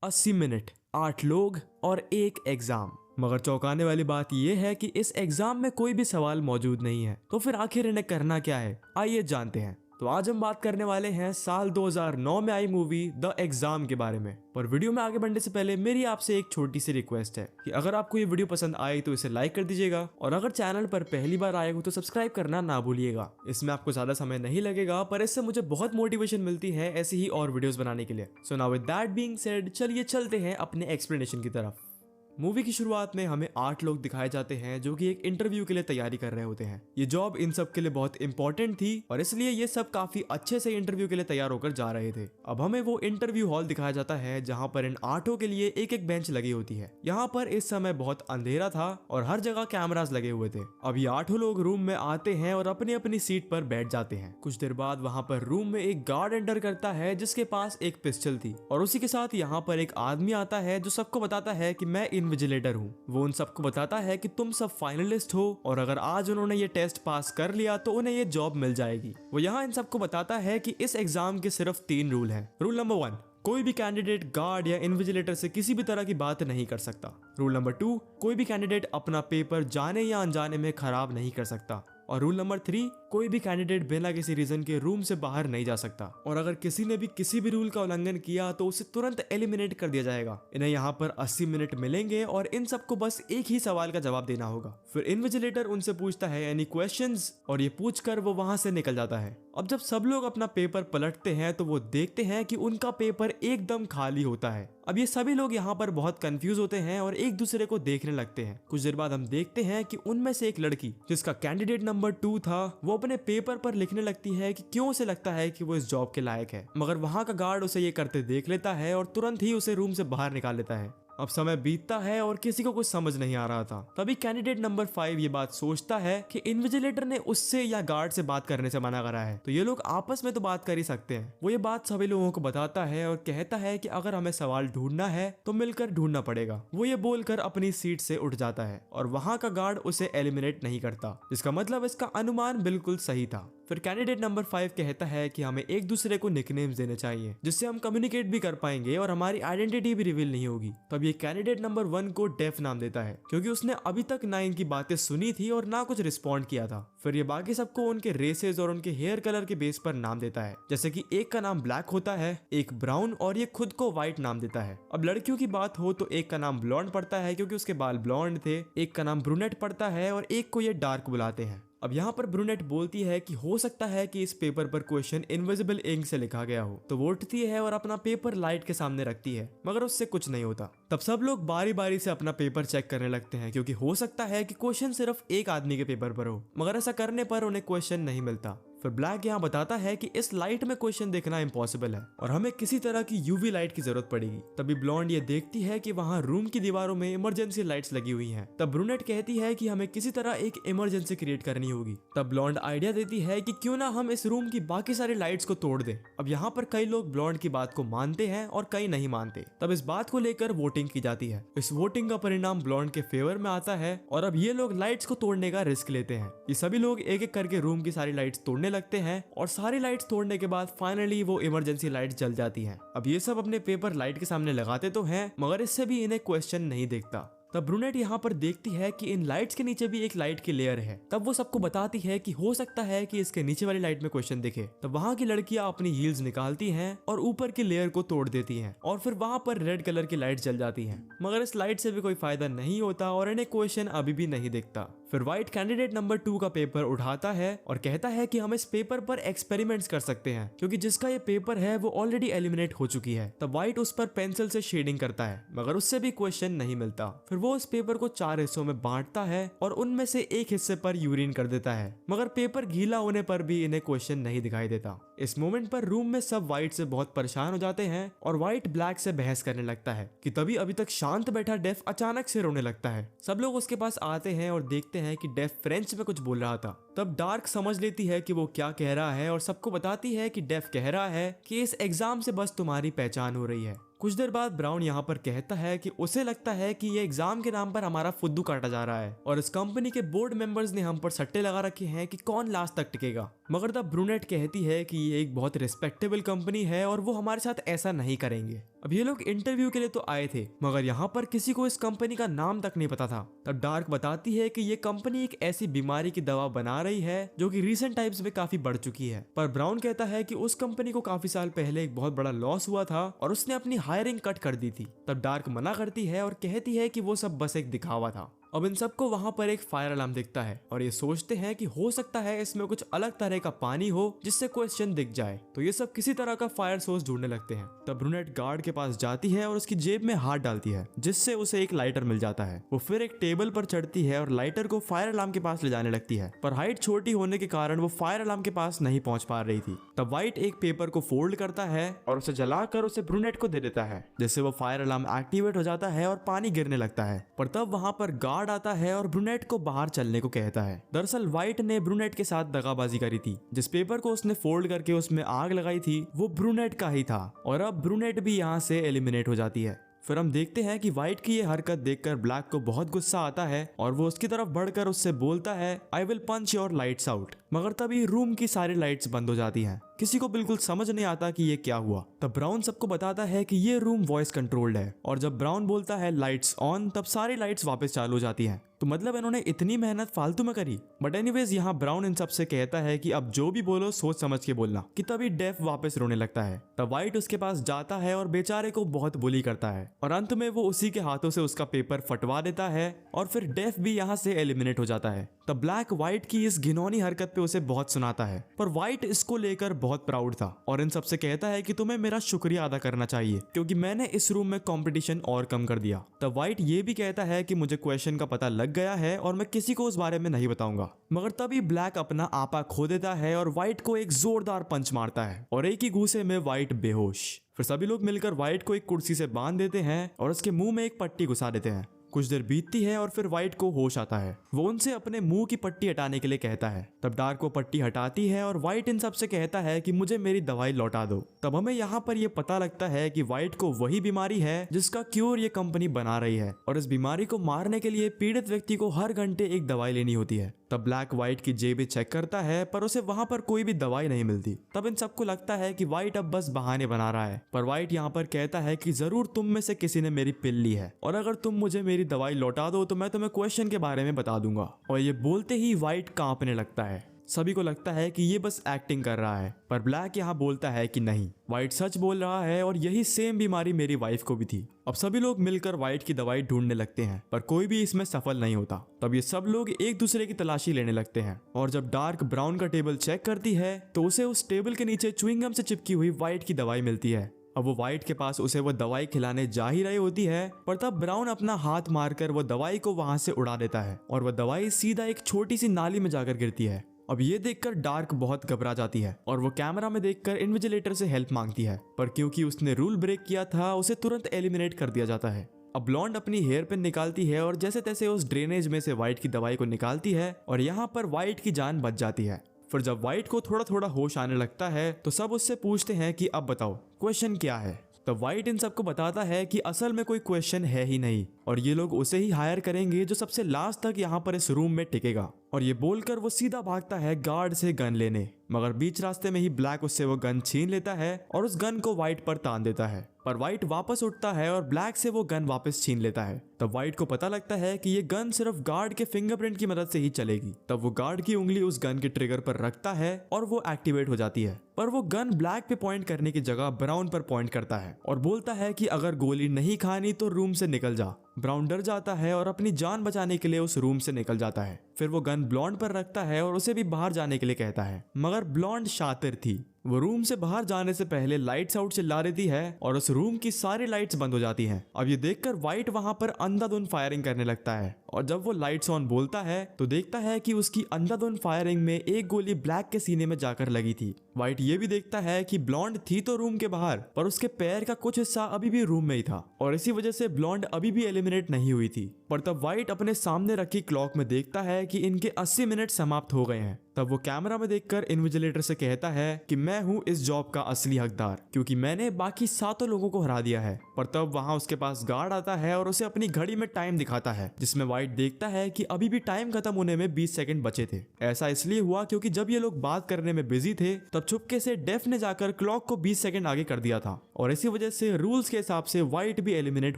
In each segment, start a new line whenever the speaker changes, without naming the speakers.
80 minute, 8 लोग और एक एग्जाम। मगर चौंकाने वाली बात यह है कि इस एग्जाम में कोई भी सवाल मौजूद नहीं है। तो फिर आखिर इन्हें करना क्या है, आइए जानते हैं। तो आज हम बात करने वाले हैं साल 2009 में आई मूवी द एग्जाम के बारे में। पर वीडियो में आगे बढ़ने से पहले मेरी आपसे एक छोटी सी रिक्वेस्ट है कि अगर आपको ये वीडियो पसंद आई तो इसे लाइक कर दीजिएगा, और अगर चैनल पर पहली बार आए हो तो सब्सक्राइब करना ना भूलिएगा। इसमें आपको ज्यादा समय नहीं लगेगा, पर इससे मुझे बहुत मोटिवेशन मिलती है ऐसी ही और वीडियोस बनाने के लिए। So now with that being said, चलिए चलते हैं अपने एक्सप्लेनेशन की तरफ। मूवी की शुरुआत में हमें 8 लोग दिखाए जाते हैं जो कि एक इंटरव्यू के लिए तैयारी कर रहे होते हैं। ये जॉब इन सब के लिए बहुत इंपॉर्टेंट थी और इसलिए ये सब काफी अच्छे से इंटरव्यू के लिए तैयार होकर जा रहे थे। अब हमें वो इंटरव्यू हॉल दिखाया जाता है जहाँ पर इन 8 के लिए एक एक बेंच लगी होती है। यहाँ पर इस समय बहुत अंधेरा था और हर जगह कैमरास लगे हुए थे। अब ये 8 लोग रूम में आते हैं और अपनी अपनी सीट पर बैठ जाते हैं। कुछ देर बाद वहाँ पर रूम में एक गार्ड एंटर करता है जिसके पास एक पिस्टल थी, और उसी के साथ यहाँ पर एक आदमी आता है जो सबको बताता है कि मैं इन्विजिलेटर हूँ। वो उन सबको बताता है कि तुम सब फाइनलिस्ट हो और अगर आज उन्होंने ये टेस्ट पास कर लिया तो उन्हें ये जॉब मिल जाएगी। वो यहाँ इन सबको बताता है कि इस एग्जाम के सिर्फ 3 रूल हैं। रूल नंबर 1, कोई भी कैंडिडेट गार्ड या इन्विजिलेटर से किसी भी तरह की बात नहीं कर सकता। रूल नंबर 2, कोई भी कैंडिडेट अपना पेपर जाने या अनजाने में खराब नहीं कर सकता। और रूल नंबर 3, कोई भी कैंडिडेट बिना किसी रीजन के रूम से बाहर नहीं जा सकता, और अगर किसी ने भी किसी भी रूल का उल्लंघन किया तो उसे तुरंत एलिमिनेट कर दिया जाएगा। इन्हें यहाँ पर 80 मिनट मिलेंगे और इन सबको बस एक ही सवाल का जवाब देना होगा। फिर इन्विजिलेटर उनसे पूछता है एनी क्वेश्चंस, और ये पूछकर वो वहां से निकल जाता है। अब जब सब लोग अपना पेपर पलटते हैं तो वो देखते हैं कि उनका पेपर एकदम खाली होता है। अब ये सभी लोग यहाँ पर बहुत कंफ्यूज होते हैं और एक दूसरे को देखने लगते हैं। कुछ देर बाद हम देखते हैं कि उनमें से एक लड़की जिसका कैंडिडेट नंबर 2 था, वो अपने पेपर पर लिखने लगती है कि क्यों उसे लगता है कि वो इस जॉब के लायक है। मगर वहां का गार्ड उसे ये करते देख लेता है और तुरंत ही उसे रूम से बाहर निकाल लेता है। अब समय बीतता है और किसी को कुछ समझ नहीं आ रहा था। तभी कैंडिडेट नंबर 5 ये बात सोचता है कि इन्विजिलेटर ने उससे या गार्ड से बात करने से मना करा है, तो ये लोग आपस में तो बात कर ही सकते हैं। वो ये बात सभी लोगों को बताता है और कहता है कि अगर हमें सवाल ढूंढना है तो मिलकर ढूंढना पड़ेगा। वो ये बोलकर अपनी सीट से उठ जाता है और वहां का गार्ड उसे एलिमिनेट नहीं करता, जिसका मतलब इसका अनुमान बिल्कुल सही था। फिर कैंडिडेट नंबर 5 कहता है कि हमें एक दूसरे को निकनेम्स देने चाहिए जिससे हम कम्युनिकेट भी कर पाएंगे और हमारी आइडेंटिटी भी रिवील नहीं होगी। तब ये कैंडिडेट नंबर 1 को डेफ नाम देता है क्योंकि उसने अभी तक ना इनकी बातें सुनी थी और ना कुछ रिस्पॉन्ड किया था। फिर ये बाकी सबको उनके रेसेस और उनके हेयर कलर के बेस पर नाम देता है, जैसे कि एक का नाम ब्लैक होता है, एक ब्राउन, और ये खुद को व्हाइट नाम देता है। अब लड़कियों की बात हो तो एक का नाम ब्लॉन्ड पड़ता है क्योंकि उसके बाल ब्लॉन्ड थे, एक का नाम ब्रूनेट पड़ता है और एक को ये डार्क बुलाते हैं। अब यहाँ पर ब्रूनेट बोलती है कि हो सकता है कि इस पेपर पर क्वेश्चन इनविजिबल इंक से लिखा गया हो, तो वो उठती है और अपना पेपर लाइट के सामने रखती है, मगर उससे कुछ नहीं होता। तब सब लोग बारी बारी से अपना पेपर चेक करने लगते हैं क्योंकि हो सकता है कि क्वेश्चन सिर्फ एक आदमी के पेपर पर हो, मगर ऐसा करने पर उन्हें क्वेश्चन नहीं मिलता। फिर ब्लैक यहाँ बताता है कि इस लाइट में क्वेश्चन देखना इम्पॉसिबल है और हमें किसी तरह की यूवी लाइट की जरूरत पड़ेगी। तभी ब्लॉन्ड ये देखती है कि वहाँ रूम की दीवारों में इमरजेंसी लाइट्स लगी हुई हैं। तब ब्रूनेट कहती है कि हमें किसी तरह एक इमरजेंसी क्रिएट करनी होगी। तब ब्लॉन्ड आइडिया देती है कि क्यों ना हम इस रूम की बाकी सारी लाइट्स को तोड़ दें। अब यहाँ पर कई लोग ब्लॉन्ड की बात को मानते हैं और कई नहीं मानते। तब इस बात को लेकर वोटिंग की जाती है। इस वोटिंग का परिणाम ब्लॉन्ड के फेवर में आता है और अब ये लोग लाइट्स को तोड़ने का रिस्क लेते हैं। ये सभी लोग एक एक करके रूम की सारी लाइट्स तोड़ने लगते हैं और सारी लाइट्स तोड़ने के बाद फाइनली वो इमरजेंसी लाइट्स जल जाती हैं। अब ये सब अपने पेपर लाइट के सामने लगाते तो हैं, मगर इससे भी इन्हें क्वेश्चन नहीं दिखता। तब ब्रूनेट यहाँ पर देखती है कि इन लाइट्स के नीचे भी एक लाइट की लेयर है। तब वो सबको बताती है कि हो सकता है कि इसके नीचे वाली लाइट में क्वेश्चन दिखे। तब वहाँ की लड़कियां अपनी हील्स निकालती हैं और ऊपर की लेयर को तोड़ देती हैं और फिर वहाँ पर रेड कलर की लाइट जल जाती हैं, मगर इस लाइट से भी कोई फायदा नहीं होता और इन्हें क्वेश्चन अभी भी नहीं दिखता। फिर व्हाइट कैंडिडेट नंबर 2 का पेपर उठाता है और कहता है कि हम इस पेपर पर एक्सपेरिमेंट्स कर सकते हैं क्योंकि जिसका ये पेपर है वो ऑलरेडी एलिमिनेट हो चुकी है। तब व्हाइट उस पर पेंसिल से शेडिंग करता है, मगर उससे भी क्वेश्चन नहीं मिलता। फिर वो इस पेपर को 4 हिस्सों में बांटता है और उनमें से एक हिस्से पर यूरिन कर देता है, मगर पेपर गीला होने पर भी इन्हें क्वेश्चन नहीं दिखाई देता। इस मोमेंट पर रूम में सब व्हाइट से बहुत परेशान हो जाते हैं और व्हाइट ब्लैक से बहस करने लगता है कि तभी अभी तक शांत बैठा डेफ अचानक से रोने लगता है। सब लोग उसके पास आते हैं और देखते हैं कि डेफ फ्रेंच में कुछ बोल रहा था। तब डार्क समझ लेती है कि वो क्या कह रहा है और सबको बताती है कि डेफ कह रहा है कि इस एग्जाम से बस तुम्हारी पहचान हो रही है, कुछ देर बाद ब्राउन यहाँ पर कहता है कि उसे लगता है कि ये एग्जाम के नाम पर हमारा फुद्दू काटा जा रहा है और इस कंपनी के बोर्ड मेंबर्स ने हम पर सट्टे लगा रखे हैं कि कौन लास्ट तक टिकेगा। मगर तब ब्रूनेट कहती है कि ये एक बहुत रिस्पेक्टेबल कंपनी है और वो हमारे साथ ऐसा नहीं करेंगे। अब ये लोग इंटरव्यू के लिए तो आए थे मगर यहाँ पर किसी को इस कंपनी का नाम तक नहीं पता था। तब डार्क बताती है कि ये कंपनी एक ऐसी बीमारी की दवा बना रही है जो कि रीसेंट टाइम्स में काफी बढ़ चुकी है। पर ब्राउन कहता है कि उस कंपनी को काफी साल पहले एक बहुत बड़ा लॉस हुआ था और उसने अपनी हायरिंग कट कर दी थी। तब डार्क मना करती है और कहती है कि वो सब बस एक दिखावा था। अब इन सबको वहां पर एक फायर अलार्म दिखता है और ये सोचते हैं कि हो सकता है इसमें कुछ अलग तरह का पानी हो जिससे क्वेश्चन दिख जाए। तो ये सब किसी तरह का फायर सोर्स ढूंढने लगते हैं। तब ब्रूनेट गार्ड के पास जाती है और उसकी जेब में हाथ डालती है जिससे उसे एक लाइटर मिल जाता है। वो फिर एक टेबल पर चढ़ती है और लाइटर को फायर अलार्म के पास ले जाने लगती है, पर हाइट छोटी होने के कारण वो फायर अलार्म के पास नहीं पहुंच पा रही थी। तब व्हाइट एक पेपर को फोल्ड करता है और उसे जलाकर उसे ब्रूनेट को दे देता है जिससे वो फायर अलार्म एक्टिवेट हो जाता है और पानी गिरने लगता है। पर तब वहां पर गार्ड आता है और ब्रूनेट को बाहर चलने को कहता है। दरअसल व्हाइट ने ब्रूनेट के साथ दगाबाजी करी थी। जिस पेपर को उसने फोल्ड करके उसमें आग लगाई थी वो ब्रूनेट का ही था और अब ब्रूनेट भी यहाँ से एलिमिनेट हो जाती है। फिर हम देखते हैं कि व्हाइट की ये हरकत देखकर ब्लैक को बहुत गुस्सा आता है और वो उसकी तरफ बढ़कर उससे बोलता है I will punch your lights out. मगर तभी रूम की सारी लाइट्स बंद हो जाती हैं। किसी को बिल्कुल समझ नहीं आता कि ये क्या हुआ। तब ब्राउन सबको बताता है कि ये रूम वॉइस कंट्रोल्ड है और जब ब्राउन बोलता है लाइट्स ऑन तब सारी लाइट्स वापस चालू हो जाती हैं। तो मतलब इन्होंने इतनी मेहनत फालतू में करी। बट एनीवेज यहाँ ब्राउन इन सबसे कहता है कि अब जो भी बोलो सोच समझ के बोलना। कि तभी डेफ वापस रोने लगता है। तब व्हाइट उसके पास जाता है और बेचारे को बहुत बुली करता है और अंत में वो उसी के हाथों से उसका पेपर फटवा देता है और फिर डेफ भी यहाँ से एलिमिनेट हो जाता है। तब ब्लैक व्हाइट की इस घिनौनी हरकत पे उसे बहुत सुनाता है पर व्हाइट इसको लेकर बहुत प्राउड था और इन सबसे कहता है कि तुम्हें मेरा शुक्रिया अदा करना चाहिए क्योंकि मैंने इस रूम में कंपटीशन और कम कर दिया। तब व्हाइट ये भी कहता है कि मुझे क्वेश्चन का पता लग गया है और मैं किसी को उस बारे में नहीं बताऊंगा। मगर तभी ब्लैक अपना आपा खो देता है और व्हाइट को एक जोरदार पंच मारता है और एक ही घूंसे में व्हाइट बेहोश। फिर सभी लोग मिलकर व्हाइट को एक कुर्सी से बांध देते हैं और उसके मुंह में एक पट्टी घुसा देते हैं। कुछ देर बीतती है और फिर व्हाइट को होश आता है। वो उनसे अपने मुंह की पट्टी हटाने के लिए कहता है। तब डार्क वो पट्टी हटाती है और व्हाइट इन सबसे कहता है कि मुझे मेरी दवाई लौटा दो। तब हमें यहाँ पर ये पता लगता है कि व्हाइट को वही बीमारी है जिसका क्योर ये कंपनी बना रही है और इस बीमारी को मारने के लिए पीड़ित व्यक्ति को हर घंटे एक दवाई लेनी होती है। तब ब्लैक व्हाइट की जेबें चेक करता है पर उसे वहां पर कोई भी दवाई नहीं मिलती। तब इन सबको लगता है कि व्हाइट अब बस बहाने बना रहा है। पर व्हाइट यहाँ पर कहता है कि जरूर तुम में से किसी ने मेरी पिल ली है और अगर तुम मुझे मेरी दवाई लौटा दो तो मैं तुम्हें क्वेश्चन के बारे में बता दूंगा। और ये बोलते ही व्हाइट कांपने लगता है। सभी को लगता है कि ये बस एक्टिंग कर रहा है पर ब्लैक यहाँ बोलता है कि नहीं, व्हाइट सच बोल रहा है और यही सेम बीमारी मेरी वाइफ को भी थी। अब सभी लोग मिलकर व्हाइट की दवाई ढूंढने लगते हैं पर कोई भी इसमें सफल नहीं होता। तब ये सब लोग एक दूसरे की तलाशी लेने लगते हैं और जब डार्क ब्राउन का टेबल चेक करती है तो उसे उस टेबल के नीचे च्युइंगम से चिपकी हुई व्हाइट की दवाई मिलती है। अब वो व्हाइट के पास उसे वो दवाई खिलाने जा ही रही होती है पर तब ब्राउन अपना हाथ मारकर वो दवाई को वहां से उड़ा देता है और वह दवाई सीधा एक छोटी सी नाली में जाकर गिरती है। अब ये देखकर डार्क बहुत घबरा जाती है और वो कैमरा में देखकर इन्विजिलेटर से हेल्प मांगती है पर क्योंकि उसने रूल ब्रेक किया था उसे तुरंत एलिमिनेट कर दिया जाता है। अब ब्लॉन्ड अपनी हेयर पिन निकालती है और जैसे तैसे उस ड्रेनेज में से व्हाइट की दवाई को निकालती है और यहाँ पर व्हाइट की जान बच जाती है। फिर जब व्हाइट को थोड़ा थोड़ा होश आने लगता है तो सब उससे पूछते हैं कि अब बताओ क्वेश्चन क्या है। तब व्हाइट इन सबको बताता है कि असल में कोई क्वेश्चन है ही नहीं और ये लोग उसे ही हायर करेंगे जो सबसे लास्ट तक यहाँ पर इस रूम में टिकेगा। और ये बोलकर वो सीधा भागता है गार्ड से गन लेने मगर बीच रास्ते में ही ब्लैक उससे वो गन छीन लेता है और उस गन को व्हाइट पर तान देता है। पर व्हाइट वापस उठता है और ब्लैक से वो गन वापस छीन लेता है। तब व्हाइट को पता लगता है कि ये गन सिर्फ गार्ड के फिंगरप्रिंट की मदद से ही चलेगी। तब वो गार्ड की उंगली उस गन के ट्रिगर पर रखता है और वो एक्टिवेट हो जाती है। पर वो गन ब्लैक पे पॉइंट करने की जगह ब्राउन पर पॉइंट करता है और बोलता है कि अगर गोली नहीं खानी तो रूम से निकल जा। ब्राउन डर जाता है और अपनी जान बचाने के लिए उस रूम से निकल जाता है। फिर वो गन ब्लॉन्ड पर रखता है और उसे भी बाहर जाने के लिए कहता है मगर ब्लॉन्ड शातिर थी। वो रूम से बाहर जाने से पहले लाइट्स आउट चिल्ला देती है और उस रूम की सारी लाइट्स बंद हो जाती हैं। अब ये देखकर व्हाइट वहां पर अंधाधुंध फायरिंग करने लगता है और जब वो लाइट्स ऑन बोलता है तो देखता है कि उसकी अंधाधुंध फायरिंग में एक गोली ब्लैक के सीने में जाकर लगी थी। व्हाइट ये भी देखता है कि ब्लॉन्ड थी तो रूम के बाहर पर उसके पैर का कुछ हिस्सा अभी भी रूम में ही था और इसी वजह से ब्लॉन्ड अभी भी एलिमिनेट नहीं हुई थी। पर तब व्हाइट अपने सामने रखी क्लॉक में देखता है कि इनके 80 मिनट समाप्त हो गए हैं तब वो कैमरा में देखकर इन्विजिलेटर से कहता है कि मैं हूँ इस जॉब का असली हकदार, क्योंकि मैंने बाकी 7 लोगों को हरा दिया है। पर तब वहाँ उसके पास गार्ड आता है और उसे अपनी घड़ी में टाइम दिखाता है, जिसमें वाइट देखता है कि अभी भी टाइम खत्म होने में 20 सेकंड बचे थे। ऐसा इसलिए हुआ क्योंकि जब ये लोग बात करने में बिजी थे तब चुपके से डेफ ने जाकर क्लॉक को 20 सेकंड आगे कर दिया था, और इसी वजह से रूल्स के हिसाब से वाइट भी एलिमिनेट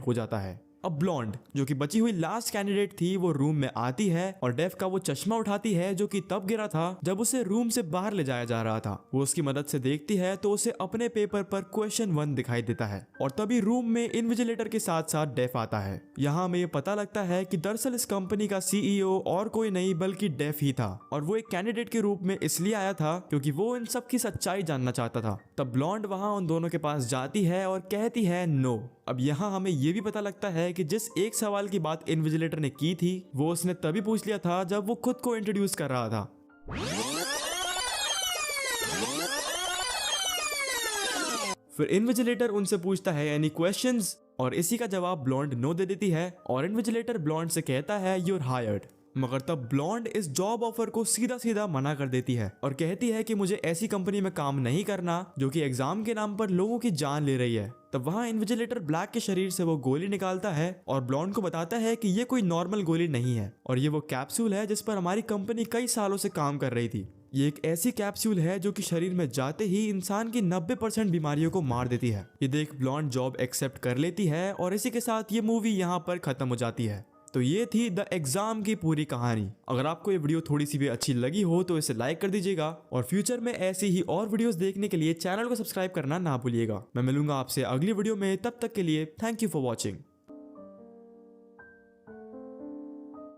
हो जाता है। अब ब्लॉन्ड, जो कि बची हुई लास्ट कैंडिडेट थी, वो रूम में आती है और डेफ का वो चश्मा उठाती है जो कि तब गिरा था जब उसे रूम से बाहर ले जाया जा रहा था। वो उसकी मदद से देखती है तो उसे अपने पेपर पर क्वेश्चन 1 दिखाई देता है, और तभी रूम में इन्विजिलेटर के साथ साथ डेफ आता है। यहाँ हमें ये पता लगता है कि दरअसल इस कंपनी का CEO और कोई नहीं बल्कि डेफ ही था, और वो एक कैंडिडेट के रूप में इसलिए आया था क्योंकि वो इन सब की सच्चाई जानना चाहता था। तब ब्लॉन्ड वहाँ उन दोनों के पास जाती है और कहती है नो। अब यहाँ हमें ये भी पता लगता है कि जिस एक सवाल की बात इन्विजिलेटर ने की थी वो उसने तभी पूछ लिया था जब वो खुद को इंट्रोड्यूस कर रहा था। फिर इन्विजिलेटर उनसे पूछता है एनी क्वेश्चंस, और इसी का जवाब ब्लॉन्ड नो दे देती है, और इन्विजिलेटर ब्लॉन्ड से कहता है यूर हायर्ड। मगर तब ब्लॉन्ड इस जॉब ऑफर को सीधा सीधा मना कर देती है और कहती है कि मुझे ऐसी कंपनी में काम नहीं करना जो कि एग्जाम के नाम पर लोगों की जान ले रही है। तब वहाँ इन्विजिलेटर ब्लैक के शरीर से वो गोली निकालता है और ब्लॉन्ड को बताता है कि ये कोई नॉर्मल गोली नहीं है, और ये वो कैप्सूल है जिस पर हमारी कंपनी कई सालों से काम कर रही थी। ये एक ऐसी कैप्सूल है जो कि शरीर में जाते ही इंसान की 90% बीमारियों को मार देती है। ये देख ब्लॉन्ड जॉब एक्सेप्ट कर लेती है, और इसी के साथ ये मूवी यहाँ पर खत्म हो जाती है। तो ये थी द एग्जाम की पूरी कहानी। अगर आपको ये वीडियो थोड़ी सी भी अच्छी लगी हो तो इसे लाइक कर दीजिएगा, और फ्यूचर में ऐसी ही और वीडियोस देखने के लिए चैनल को सब्सक्राइब करना ना भूलिएगा। मैं मिलूंगा आपसे अगली वीडियो में, तब तक के लिए थैंक यू फॉर वॉचिंग।